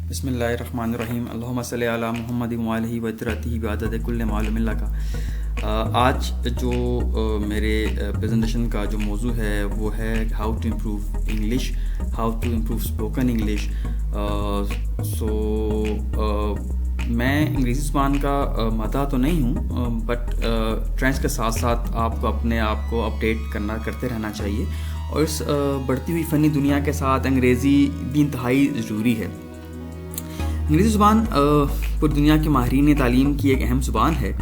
बिस्मिल्लाहिर्रहमानिर्रहीम अल्लाहुम्मा सल्ली अला मुहम्मदिन व आलिहि व तिरतिहि व अदद कुल्ल मालूमिन लका। आज जो मेरे प्रेजेंटेशन का जो मौजू है वो है how to improve English, how to improve spoken English. मैं अंग्रेज़ी ज़बान का मादा तो नहीं हूँ, बट ट्रेंड्स के साथ साथ आपको अपने आप को अपडेट करते रहना चाहिए, और इस बढ़ती हुई फ़नी दुनिया के साथ अंग्रेज़ी भी इंतहाई ज़रूरी है। अंग्रेज़ी ज़ुबान पूरी दुनिया के माहिरीन तालीम की एक अहम ज़ुबान है।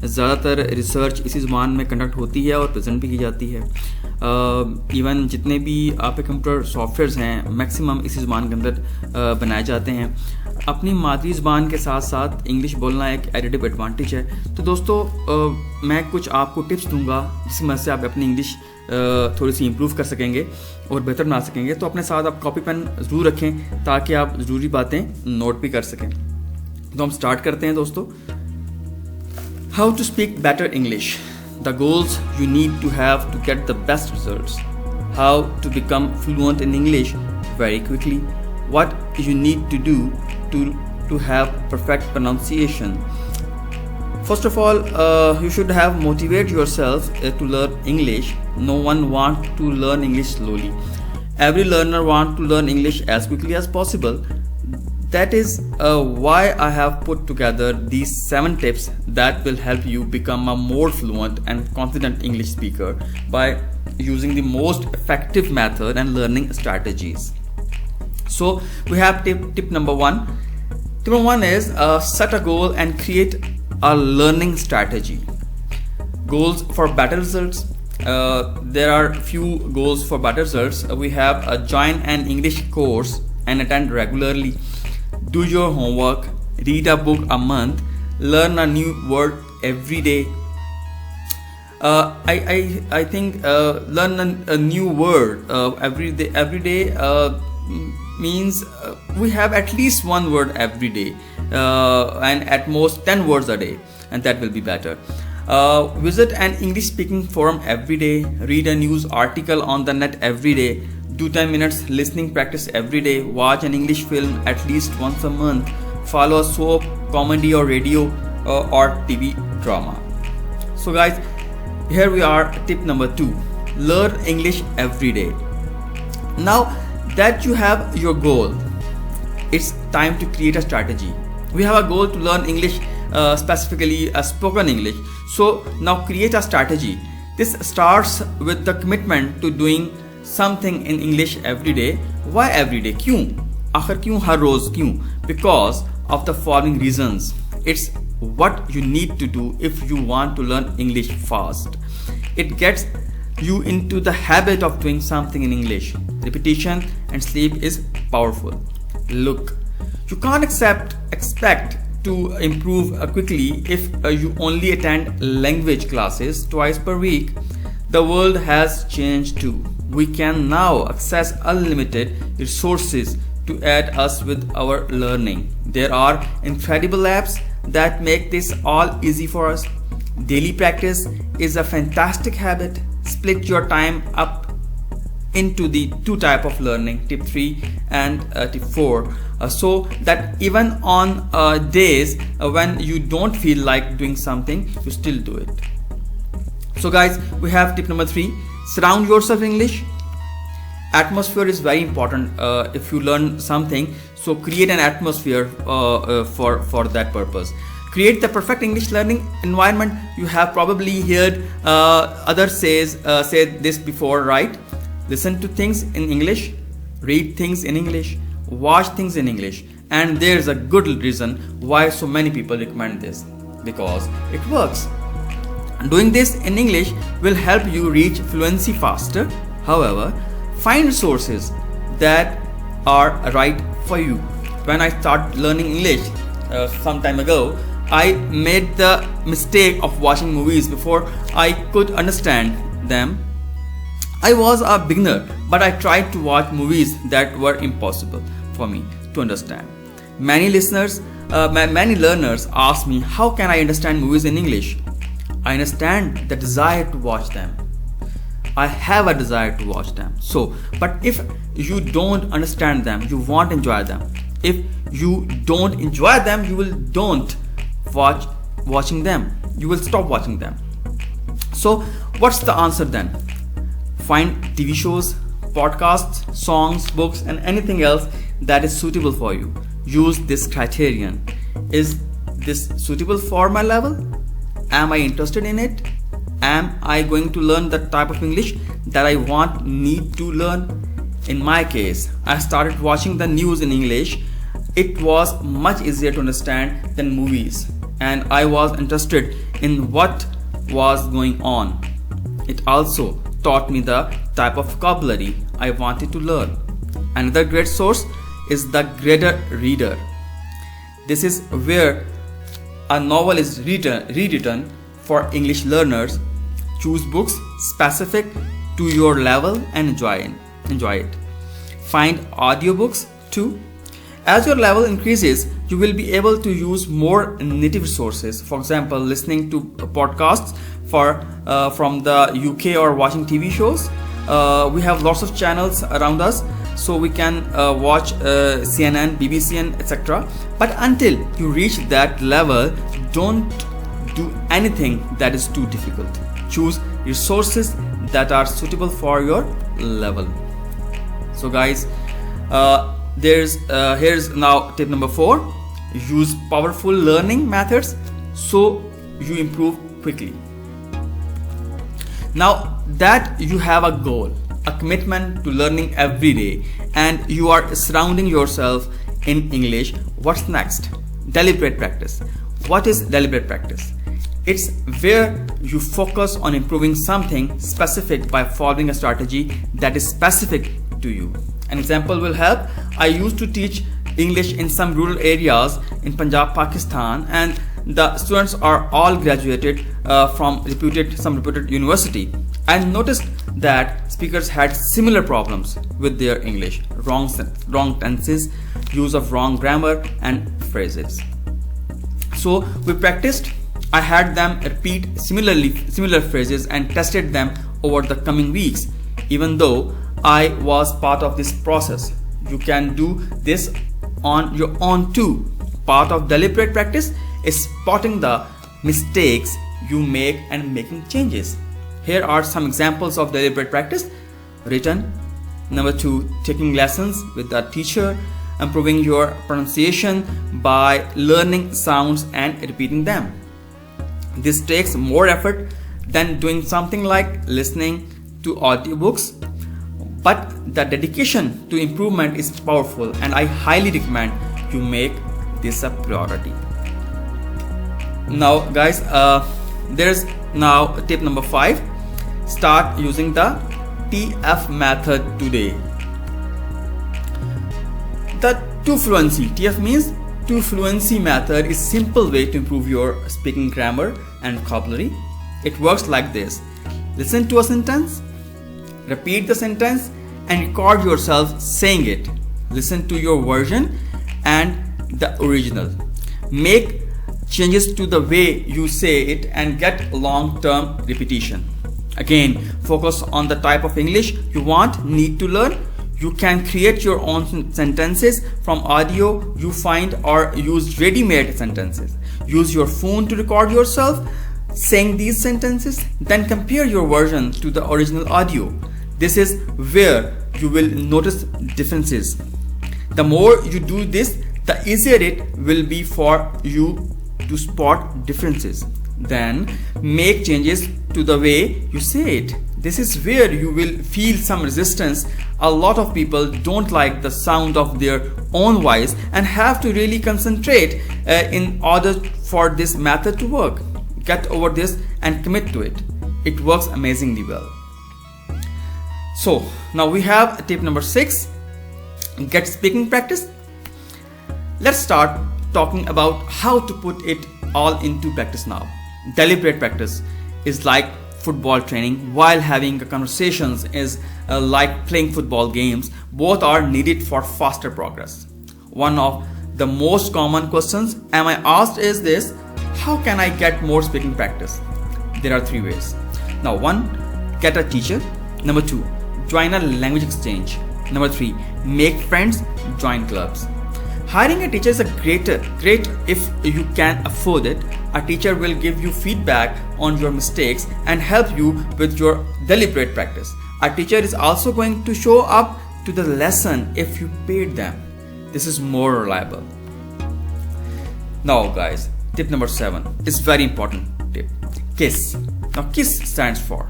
ज़्यादातर रिसर्च इसी ज़ुबान में कंडक्ट होती है और प्रेजेंट भी की जाती है। इवन जितने भी आपके कंप्यूटर सॉफ्टवेयर्स हैं मैक्सिमम इसी ज़ुबान के अंदर बनाए जाते हैं। अपनी मादरी ज़ुबान के साथ साथ इंग्लिश बोलना एक एडिटिव एडवांटेज है। तो दोस्तों, मैं कुछ आपको टिप्स दूंगा जिसकी मदद से आप अपनी इंग्लिश थोड़ी सी इम्प्रूव कर सकेंगे और बेहतर बना सकेंगे। तो अपने साथ आप कॉपी पेन ज़रूर रखें ताकि आप ज़रूरी बातें नोट भी कर सकें। तो हम स्टार्ट करते हैं दोस्तों। How to speak better English, the goals you need to have to get the best results, how to become fluent in English very quickly, what you need to do to have perfect pronunciation. First of all, you should have motivate yourself to learn English. No one wants to learn English slowly. Every learner wants to learn English as quickly as possible. That is why I have put together these 7 tips that will help you become a more fluent and confident English speaker by using the most effective method and learning strategies. So we have tip number 1. Tip number 1 is set a goal and create a learning strategy. Goals for better results. There are few goals for better results. We have join an English course and attend regularly. Do your homework. Read a book a month. Learn a new word every day. I think learn a new word every day means we have at least one word every day, and at most 10 words a day, and that will be better. Visit an English speaking forum every day. Read a news article on the net every day. Do 10 minutes listening practice every day. Watch an English film at least once a month. Follow a soap, comedy or radio or TV drama. So guys, here we are, tip number 2. Learn English every day. Now that you have your goal, it's time to create a strategy. We have a goal to learn English, specifically spoken English. So now create a strategy. This starts with the commitment to doing something in English every day. Why every day? क्यों? आखिर क्यों हर रोज क्यों? Because of the following reasons. It's what you need to do if you want to learn English fast. It gets you into the habit of doing something in English. Repetition and sleep is powerful. Look, you can't expect to improve quickly if you only attend language classes twice per week. The world has changed too. We can now access unlimited resources to aid us with our learning. There are incredible apps that make this all easy for us. Daily practice is a fantastic habit. Split your time up into the 2 type of learning, tip 3 and tip 4, so that even on days when you don't feel like doing something, you still do it. So guys, we have tip number 3. Surround yourself in English. Atmosphere is very important if you learn something, so create an atmosphere for that purpose. Create the perfect English learning environment. You have probably heard others say this before, right? Listen to things in English, read things in English, watch things in English, and there's a good reason why so many people recommend this, because it works. Doing this in English will help you reach fluency faster. However, find resources that are right for you. When I started learning English some time ago, I made the mistake of watching movies before I could understand them. I was a beginner, but I tried to watch movies that were impossible for me to understand. Many learners ask me, how can I understand movies in English? I understand the desire to watch them. I have a desire to watch them. But if you don't understand them, you won't enjoy them. If you don't enjoy them, you will don't watching them. You will stop watching them. So what's the answer then? Find TV shows, podcasts, songs, books, and anything else that is suitable for you. Use this criterion. Is this suitable for my level? Am I interested in it? Am I going to learn the type of English that I need to learn? In my case, I started watching the news in English. It was much easier to understand than movies, and I was interested in what was going on. It also taught me the type of vocabulary I wanted to learn. Another great source is the Greater Reader. This is where a novel is rewritten for English learners. Choose books specific to your level and enjoy it. Find audiobooks too. As your level increases, you will be able to use more native sources. For example, listening to podcasts from the UK or watching TV shows. We have lots of channels around us, so we can watch CNN, BBC, and etc. But until you reach that level, don't do anything that is too difficult. Choose resources that are suitable for your level. So guys, here's now tip number 4. Use powerful learning methods so you improve quickly. Now that you have a goal, a commitment to learning every day, and you are surrounding yourself in English, what's next? Deliberate practice. What is deliberate practice? It's where you focus on improving something specific by following a strategy that is specific to you. An example will help. I used to teach English in some rural areas in Punjab, Pakistan, and the students are all graduated from some reputed university. I noticed that speakers had similar problems with their English: wrong tenses, use of wrong grammar and phrases. So we practiced. I had them repeat similar phrases and tested them over the coming weeks. Even though I was part of this process, you can do this on your own too. Part of deliberate practice is spotting the mistakes you make and making changes. Here are some examples of deliberate practice. Written. Number 2, taking lessons with a teacher, improving your pronunciation by learning sounds and repeating them. This takes more effort than doing something like listening to audiobooks, but the dedication to improvement is powerful, and I highly recommend you make this a priority. Now guys, there's now tip number 5. Start using the TF method today. The to fluency, TF means to fluency method, is simple way to improve your speaking grammar and vocabulary. It works like this: listen to a sentence, repeat the sentence and record yourself saying it. Listen to your version and the original. Make changes to the way you say it and get long-term repetition. Again, focus on the type of English you need to learn. You can create your own sentences from audio you find or use ready-made sentences. Use your phone to record yourself saying these sentences, then compare your version to the original audio. This is where you will notice differences. The more you do this, the easier it will be for you to spot differences. Then make changes to the way you say it. This is where you will feel some resistance. A lot of people don't like the sound of their own voice and have to really concentrate in order for this method to work. Get over this and commit to it. It works amazingly well. So now we have tip number 6. Get speaking practice. Let's start talking about how to put it all into practice now. Deliberate practice is like football training, while having conversations is like playing football games. Both are needed for faster progress. One of the most common questions am I asked is this: how can I get more speaking practice? There are 3 ways. Now 1, get a teacher. Number 2, join a language exchange. Number 3, make friends, join clubs. Hiring a teacher is great if you can afford it. A teacher will give you feedback on your mistakes and help you with your deliberate practice. A teacher is also going to show up to the lesson if you paid them. This is more reliable. Now guys, tip number 7 is very important tip. KISS. Now KISS stands for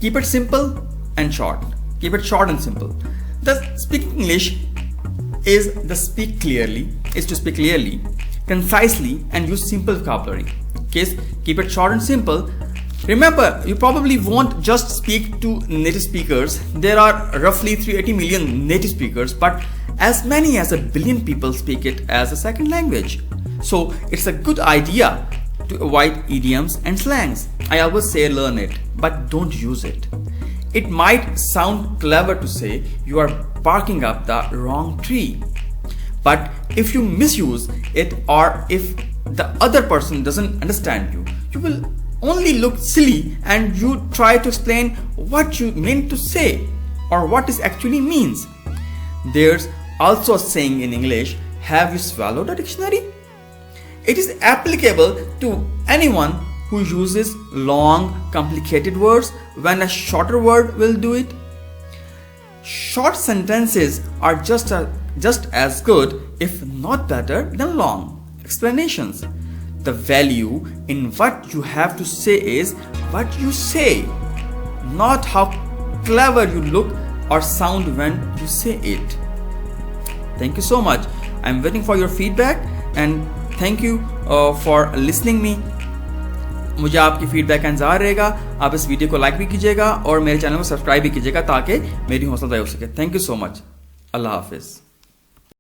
keep it simple and short. Keep it short and simple. The speaking English is to speak clearly, concisely, and use simple vocabulary. KISS, keep it short and simple. Remember, you probably won't just speak to native speakers. There are roughly 380 million native speakers, but as many as 1 billion people speak it as a second language. So it's a good idea to avoid idioms and slangs. I always say learn it, but don't use it. It might sound clever to say you are barking up the wrong tree, but if you misuse it or if the other person doesn't understand you, you will only look silly and you try to explain what you meant to say or what it actually means. There's also a saying in English, have you swallowed a dictionary? It is applicable to anyone who uses long, complicated words when a shorter word will do it. Short sentences are just as good, if not better, than long explanations. The value in what you have to say is what you say, not how clever you look or sound when you say it. Thank you so much. I'm waiting for your feedback and thank you for listening me. मुझे आपकी feedback का इंतजार रहेगा. आप इस video को like भी कीजिएगा और मेरे चैनल को सब्सक्राइब भी कीजिएगा ताकि मेरी हौसला अफजाई हो सके. Thank you so much. अल्लाह हाफिज़.